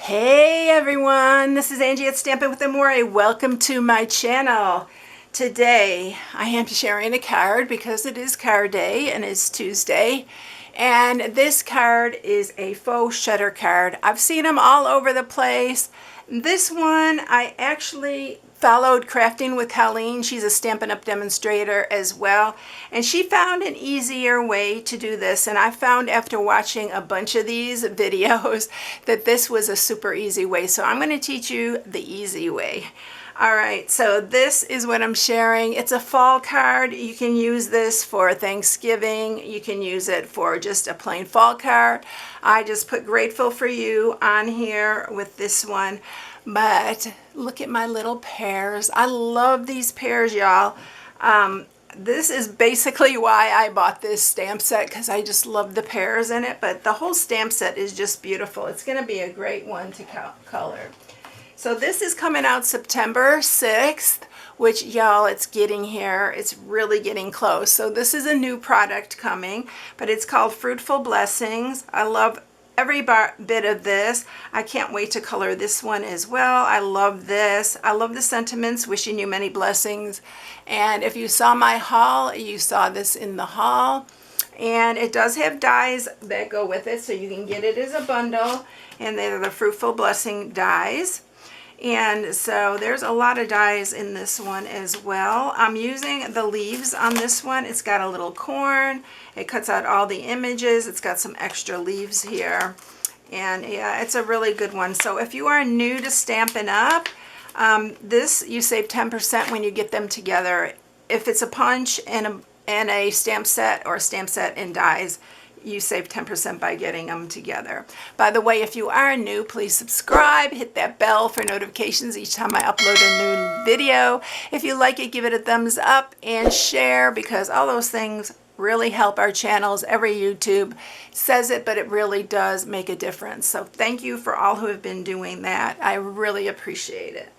Hey everyone, this is Angie at Stampin' with Amore. Welcome to my channel. Today I am sharing a card because it is card day and it's Tuesday. And this card is a faux shutter card. I've seen them all over the place. This one I actually followed Crafting with Colleen. She's a Stampin' Up! Demonstrator as well. And she found an easier way to do this. And I found after watching a bunch of these videos that this was a super easy way. So I'm going to teach you the easy way. Alright, so this is what I'm sharing. It's a fall card. You can use this for Thanksgiving. You can use it for just a plain fall card. I just put Grateful for You on here with this one. But look at my little pears. I love these pears, y'all. This is basically why I bought this stamp set, because I just love the pears in it. But the whole stamp set is just beautiful. It's going to be a great one to color. So this is coming out September 6th, which, y'all, it's getting here. It's really getting close. So this is a new product coming, but it's called Fruitful Blessings. I love every bit of this. I can't wait to color this one as well. I love this. I love the sentiments, wishing you many blessings. And if you saw my haul, you saw this in the haul. And it does have dies that go with it, so you can get it as a bundle. And they're the Fruitful Blessing dies. And so there's a lot of dies in this one as well. I'm using the leaves on this one. It's got a little corn. It cuts out all the images. It's got some extra leaves here. And yeah, it's a really good one. So if you are new to Stampin' Up, this you save 10% when you get them together. If it's a punch and a stamp set, or a stamp set and dies, you save 10% by getting them together. By the way, if you are new, please subscribe, hit that bell for notifications each time I upload a new video. If you like it, give it a thumbs up and share, because all those things really help our channels. Every YouTube says it, but it really does make a difference. So thank you for all who have been doing that. I really appreciate it.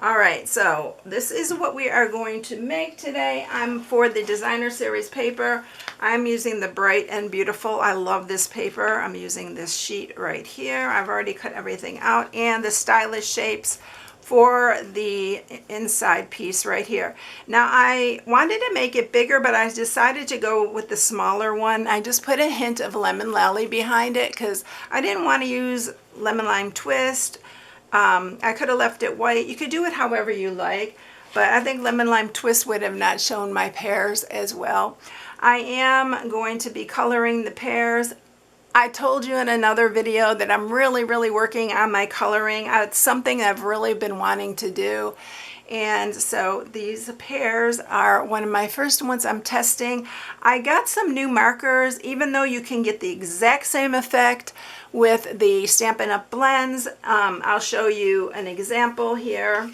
Alright, so this is what we are going to make today. For the designer series paper, I'm using the Bright and Beautiful. I love this paper. I'm using this sheet right here. I've already cut everything out, and the stylish shapes for the inside piece right here. Now I wanted to make it bigger, but I decided to go with the smaller one. I just put a hint of Lemon Lally behind it because I didn't want to use Lemon Lime Twist. I could have left it white. You could do it however you like, but I think Lemon Lime Twist would have not shown my pears as well. I am going to be coloring the pears. I told you in another video that I'm really working on my coloring. It's something I've really been wanting to do. And so these pears are one of my first ones I'm testing. I got some new markers, even though you can get the exact same effect with the Stampin' Up! Blends. I'll show you an example here.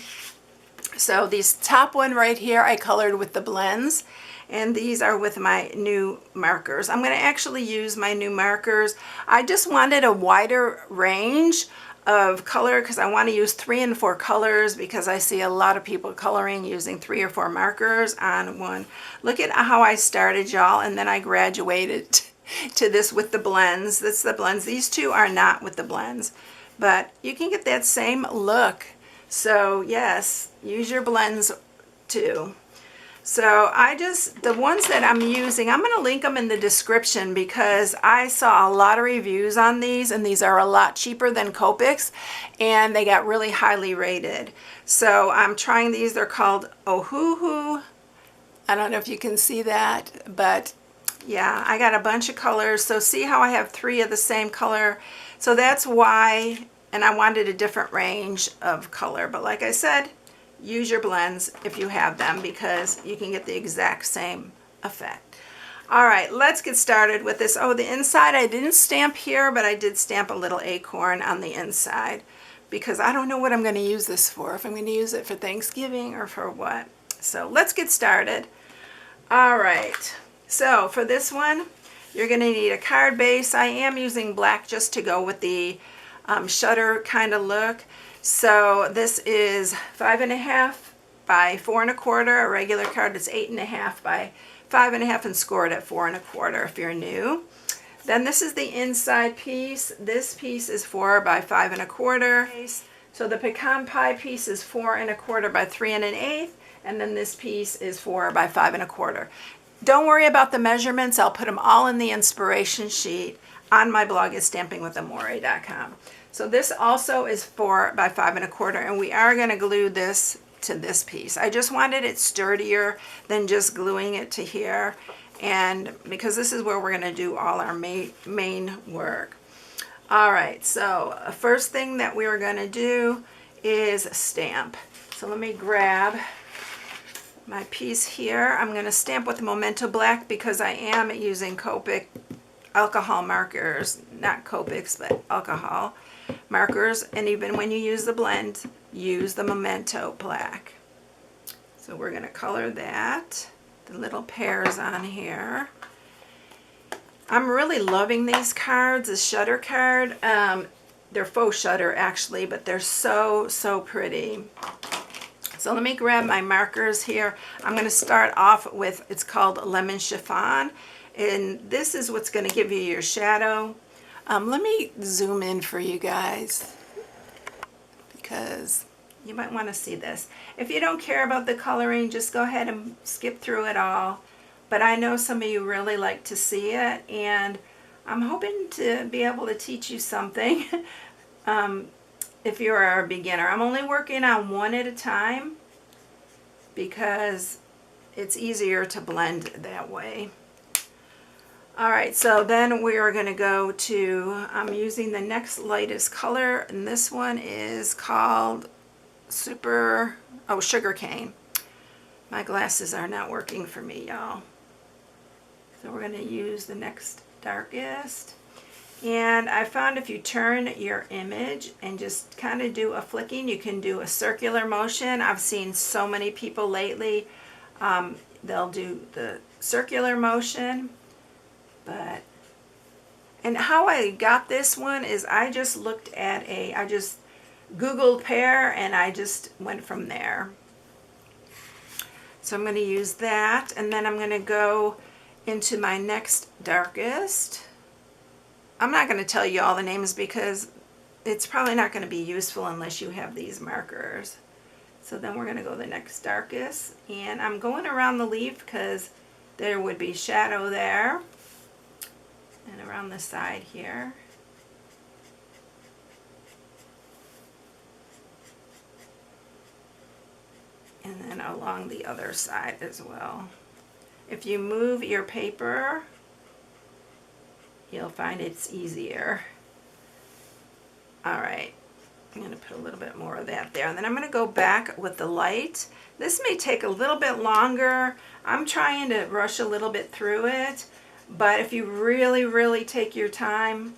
So these top one right here I colored with the blends, and these are with my new markers. I'm going to actually use my new markers. I just wanted a wider range of color because I want to use 3 and 4 colors, because I see a lot of people coloring using 3 or 4 markers on one. Look at how I started, y'all, and then I graduated to this with the blends. That's the blends. These two are not with the blends, but you can get that same look. So yes, use your blends too. So the ones that I'm using, I'm going to link them in the description, because I saw a lot of reviews on these, and these are a lot cheaper than Copics, and they got really highly rated. So I'm trying these. They're called Ohuhu. I don't know if you can see that, but yeah, I got a bunch of colors. So see how I have 3 of the same color? So that's why, and I wanted a different range of color. But like I said, use your blends if you have them, because you can get the exact same effect. Alright, let's get started with this. Oh, the inside I didn't stamp here, but I did stamp a little acorn on the inside, because I don't know what I'm going to use this for, if I'm going to use it for Thanksgiving or for what. So let's get started. Alright, so for this one, you're going to need a card base. I am using black just to go with the shutter kind of look. So this is 5.5 by 4 1/4. A regular card is 8.5 by 5.5 and scored at 4 1/4 if you're new. Then this is the inside piece. This piece is 4 by 5 1/4. So the pecan pie piece is 4 1/4 by 3 1/8, and then this piece is 4 by 5 1/4. Don't worry about the measurements. I'll put them all in the inspiration sheet on my blog at stampingwithamore.com. So this also is 4 by 5 1/4, and we are going to glue this to this piece. I just wanted it sturdier than just gluing it to here, and because this is where we're going to do all our main work. All right, so first thing that we are going to do is stamp. So let me grab my piece here. I'm going to stamp with Memento Black because I am using Copic alcohol markers, not Copics, but alcohol markers. And even when you use the blend, use the Memento Black. So we're going to color that, the little pears on here. I'm really loving these cards, the shutter card. They're faux shutter actually, but they're so pretty. So let me grab my markers here. I'm going to start off with, it's called Lemon Chiffon, and this is what's going to give you your shadow. Let me zoom in for you guys because you might want to see this. If you don't care about the coloring, just go ahead and skip through it all. But I know some of you really like to see it, and I'm hoping to be able to teach you something if you're a beginner. I'm only working on one at a time because it's easier to blend that way. All right, so then we are going to go to, I'm using the next lightest color, and this one is called Sugar Cane. My glasses are not working for me, y'all. So we're going to use the next darkest. And I found if you turn your image and just kind of do a flicking, you can do a circular motion. I've seen so many people lately, they'll do the circular motion. And how I got this one is I just looked at I just Googled pear and I just went from there. So I'm going to use that, and then I'm going to go into my next darkest. I'm not going to tell you all the names because it's probably not going to be useful unless you have these markers. So then we're going to go the next darkest, and I'm going around the leaf because there would be shadow there, and around the side here. And then along the other side as well. If you move your paper, you'll find it's easier. All right, I'm going to put a little bit more of that there. And then I'm going to go back with the light. This may take a little bit longer. I'm trying to rush a little bit through it, but if you really take your time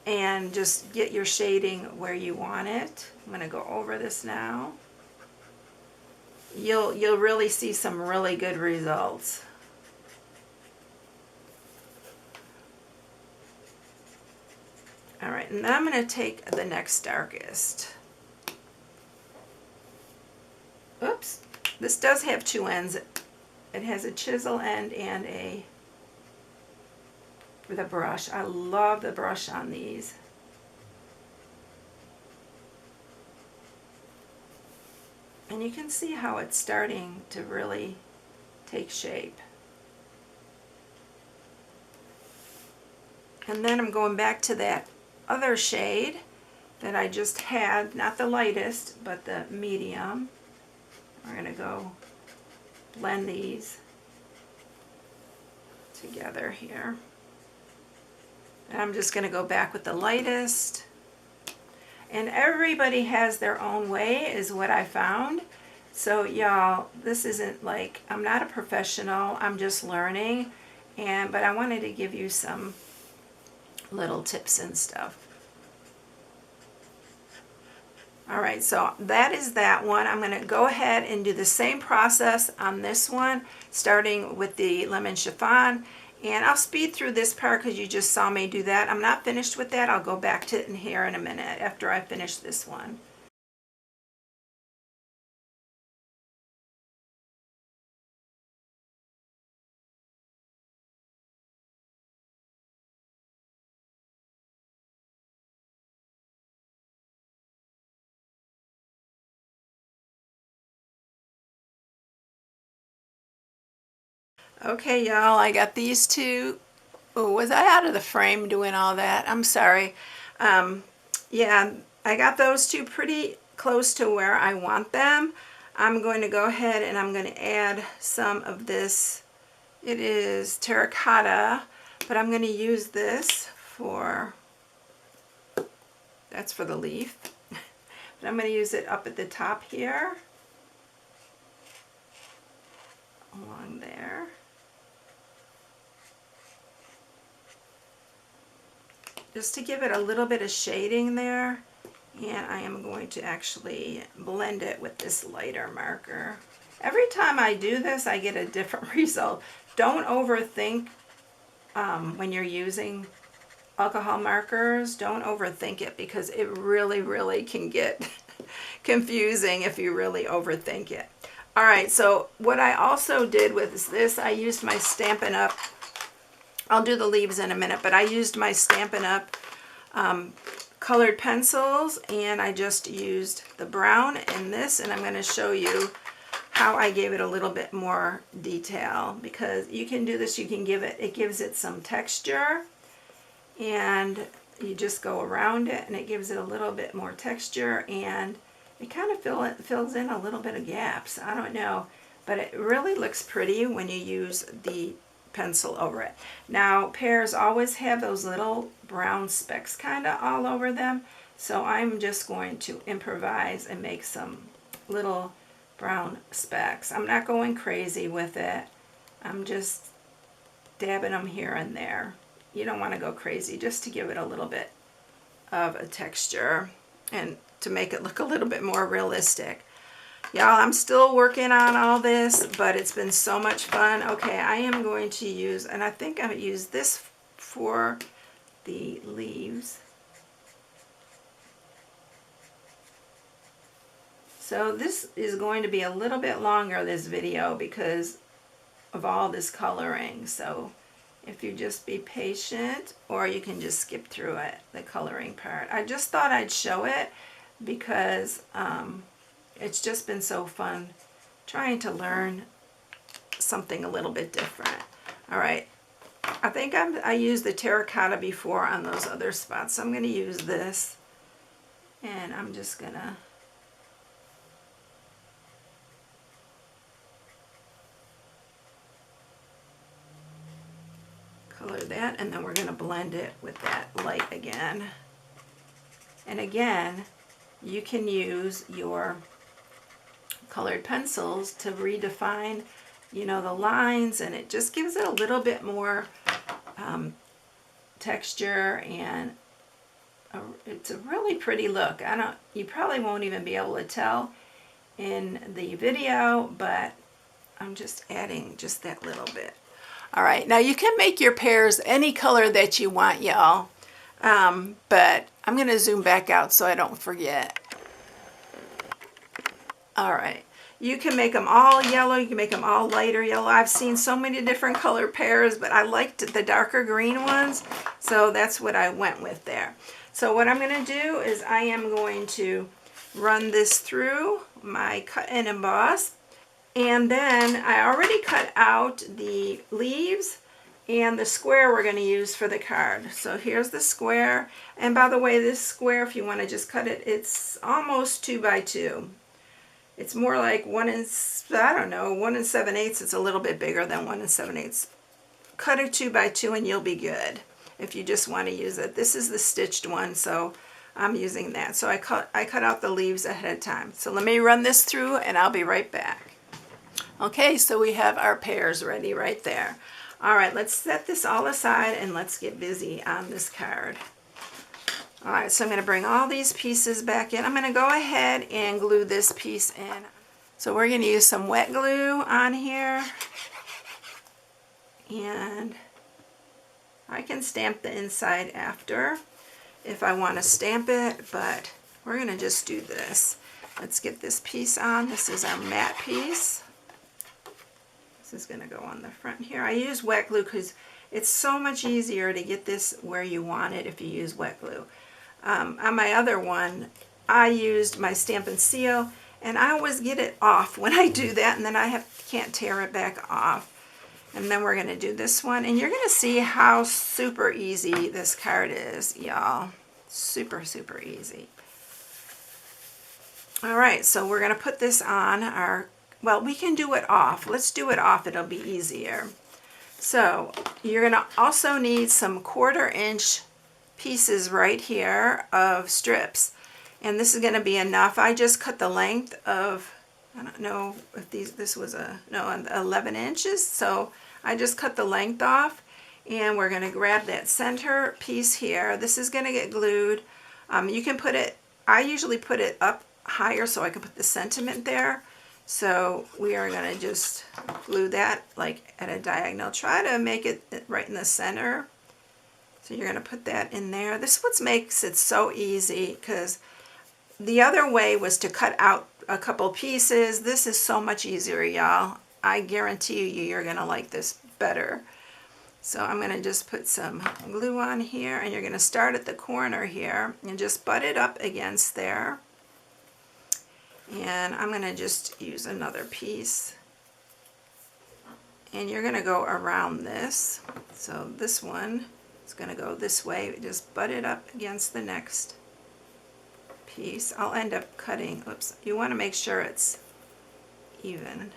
and just get your shading where you want it. I'm going to go over this now. You'll really see some really good results. All right, and then I'm going to take the next darkest. Oops, this does have two ends. It has a chisel end and with a brush. I love the brush on these. And you can see how it's starting to really take shape. And then I'm going back to that other shade that I just had, not the lightest, but the medium. We're going to go blend these together here. And I'm just going to go back with the lightest. And everybody has their own way is what I found. So y'all, this isn't like, I'm not a professional, I'm just learning. But I wanted to give you some little tips and stuff. All right, so that is that one. I'm going to go ahead and do the same process on this one, starting with the lemon chiffon. And I'll speed through this part because you just saw me do that. I'm not finished with that. I'll go back to it in here in a minute after I finish this one. Okay, y'all, I got these two. Oh, was I out of the frame doing all that? I'm sorry. Yeah, I got those two pretty close to where I want them. I'm going to go ahead and I'm going to add some of this. It is terracotta, but I'm going to use this for, that's for the leaf. But I'm going to use it up at the top here, along there. Just to give it a little bit of shading there. And I am going to actually blend it with this lighter marker. Every time I do this, I get a different result. Don't overthink when you're using alcohol markers. Don't overthink it, because it really, really can get confusing if you really overthink it. All right, so what I also did with this, I used my Stampin' Up! I'll do the leaves in a minute, but I used my Stampin' Up! Colored pencils, and I just used the brown in this, and I'm going to show you how I gave it a little bit more detail, because you can do this, you can give it, it gives it some texture, and you just go around it and it gives it a little bit more texture, and it kind of fills in a little bit of gaps. I don't know, but it really looks pretty when you use the pencil over it. Now, pears always have those little brown specks kind of all over them, so I'm just going to improvise and make some little brown specks. I'm not going crazy with it. I'm just dabbing them here and there. You don't want to go crazy, just to give it a little bit of a texture and to make it look a little bit more realistic. Y'all, I'm still working on all this, but it's been so much fun. Okay, I am going to use, and I think I'm going to use this for the leaves. So this is going to be a little bit longer, this video, because of all this coloring. So if you just be patient, or you can just skip through it, the coloring part. I just thought I'd show it because it's just been so fun trying to learn something a little bit different. All right, I think I used the terracotta before on those other spots, so I'm going to use this, and I'm just going to color that, and then we're going to blend it with that light again. And again, you can use your colored pencils to redefine, you know, the lines, and it just gives it a little bit more texture, and it's a really pretty look. You probably won't even be able to tell in the video, but I'm just adding just that little bit. All right, now you can make your pears any color that you want, y'all, but I'm going to zoom back out so I don't forget. All right, you can make them all yellow, you can make them all lighter yellow. I've seen so many different color pears, but I liked the darker green ones, so that's what I went with there. So what I'm going to do is I am going to run this through my cut and emboss, and then I already cut out the leaves and the square we're going to use for the card. So here's the square, and by the way, this square, if you want to just cut it, it's almost 2 by 2. It's more like 1 7/8. It's a little bit bigger than 1 7/8. Cut it 2 by 2 and you'll be good if you just want to use it. This is the stitched one, so I'm using that. So I cut out the leaves ahead of time. So let me run this through and I'll be right back. Okay, so we have our pears ready right there. All right, let's set this all aside and let's get busy on this card. All right, so I'm going to bring all these pieces back in. I'm going to go ahead and glue this piece in. So we're going to use some wet glue on here. And I can stamp the inside after if I want to stamp it, but we're going to just do this. Let's get this piece on. This is our matte piece. This is going to go on the front here. I use wet glue because it's so much easier to get this where you want it if you use wet glue. On my other one, I used my Stampin' Seal, and I always get it off when I do that, and then I can't tear it back off. And then we're going to do this one, and you're going to see how super easy this card is, y'all. Super, super easy. All right, so we're going to put this on our, well, we can do it off. Let's do it off. It'll be easier. So you're going to also need some 1/4 inch pieces right here of strips. And this is going to be enough. I just cut the length of, I don't know if this was 11 inches. So I just cut the length off, and we're going to grab that center piece here. This is going to get glued. You can put it, I usually put it up higher so I can put the sentiment there. So we are going to just glue that like at a diagonal. Try to make it right in the center. So you're going to put that in there. This is what makes it so easy, because the other way was to cut out a couple pieces. This is so much easier, y'all. I guarantee you, you're going to like this better. So I'm going to just put some glue on here, and you're going to start at the corner here and just butt it up against there. And I'm going to just use another piece. And you're going to go around this. So this one is going to go this way. Just butt it up against the next piece. I'll end up cutting, oops, you want to make sure it's even.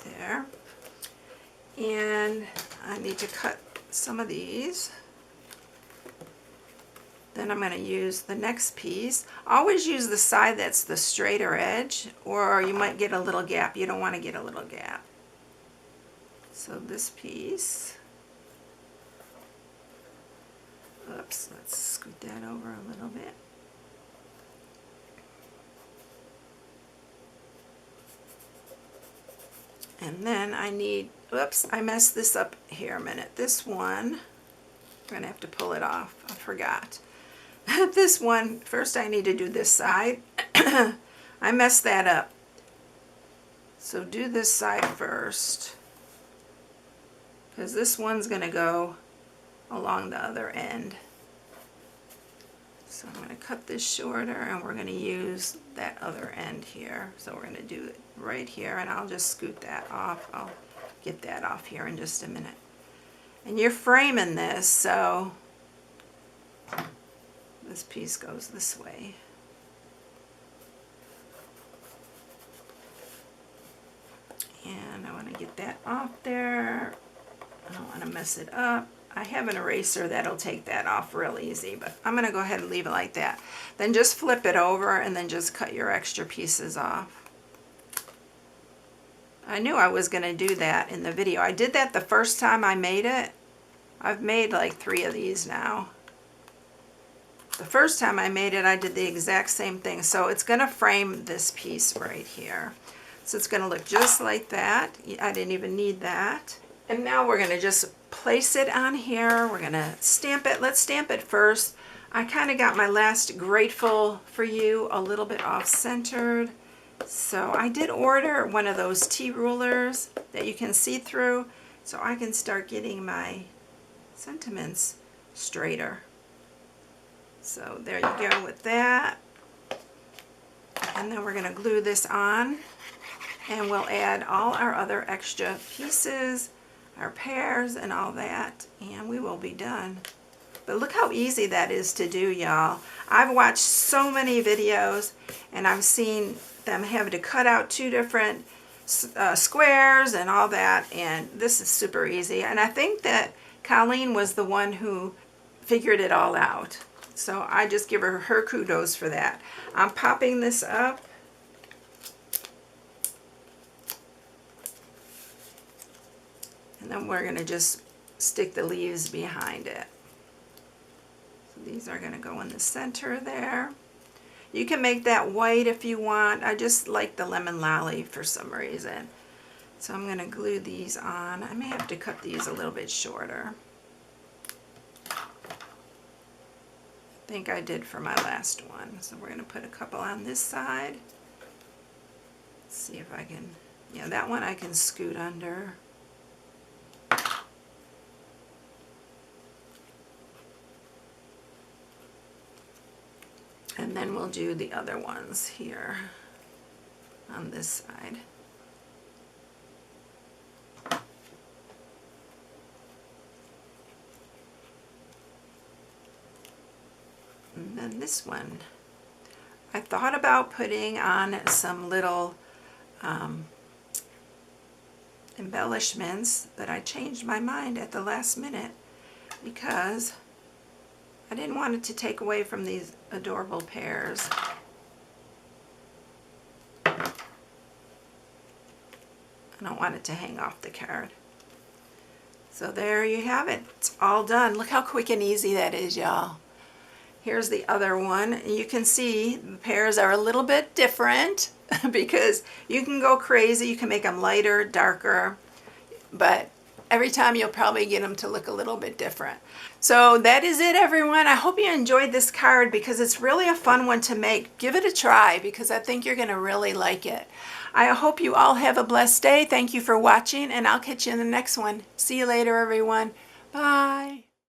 There. And I need to cut some of these. Then I'm going to use the next piece. Always use the side that's the straighter edge, or you might get a little gap. You don't want to get a little gap. So this piece, oops, let's scoot that over a little bit. And then I need, oops, I messed this up here a minute. This one, I'm going to have to pull it off. I forgot. This one, first I need to do this side. I messed that up. So do this side first, because this one's going to go along the other end. So I'm going to cut this shorter, and we're going to use that other end here. So we're going to do it right here, and I'll just scoot that off. I'll get that off here in just a minute. And you're framing this, so this piece goes this way. And I want to get that off there. I don't want to mess it up. I have an eraser that'll take that off real easy, but I'm going to go ahead and leave it like that. Then just flip it over and then just cut your extra pieces off. I knew I was going to do that in the video. I did that the first time I made it. I've made like 3 of these now. The first time I made it, I did the exact same thing. So it's going to frame this piece right here. So it's going to look just like that. I didn't even need that. And now we're going to just place it on here. We're going to stamp it. Let's stamp it first. I kind of got my last Grateful for You a little bit off-centered. So I did order one of those T-rulers that you can see through, so I can start getting my sentiments straighter. So there you go with that. And then we're going to glue this on, and we'll add all our other extra pieces, our pairs and all that, and we will be done. But look how easy that is to do, y'all. I've watched so many videos, and I've seen them having to cut out 2 different squares and all that, and this is super easy. And I think that Colleen was the one who figured it all out. So I just give her kudos for that. I'm popping this up. And then we're going to just stick the leaves behind it. So these are going to go in the center there. You can make that white if you want. I just like the lemon lolly for some reason. So I'm going to glue these on. I may have to cut these a little bit shorter. I think I did for my last one. So we're going to put a couple on this side. Let's see if I can, yeah, that one I can scoot under. And then we'll do the other ones here on this side. And then this one, I thought about putting on some little embellishments, but I changed my mind at the last minute because I didn't want it to take away from these adorable pears. I don't want it to hang off the card. So there you have it. It's all done. Look how quick and easy that is, y'all. Here's the other one. You can see the pears are a little bit different because you can go crazy. You can make them lighter, darker, but every time you'll probably get them to look a little bit different. So that is it, everyone. I hope you enjoyed this card because it's really a fun one to make. Give it a try because I think you're going to really like it. I hope you all have a blessed day. Thank you for watching, and I'll catch you in the next one. See you later, everyone. Bye.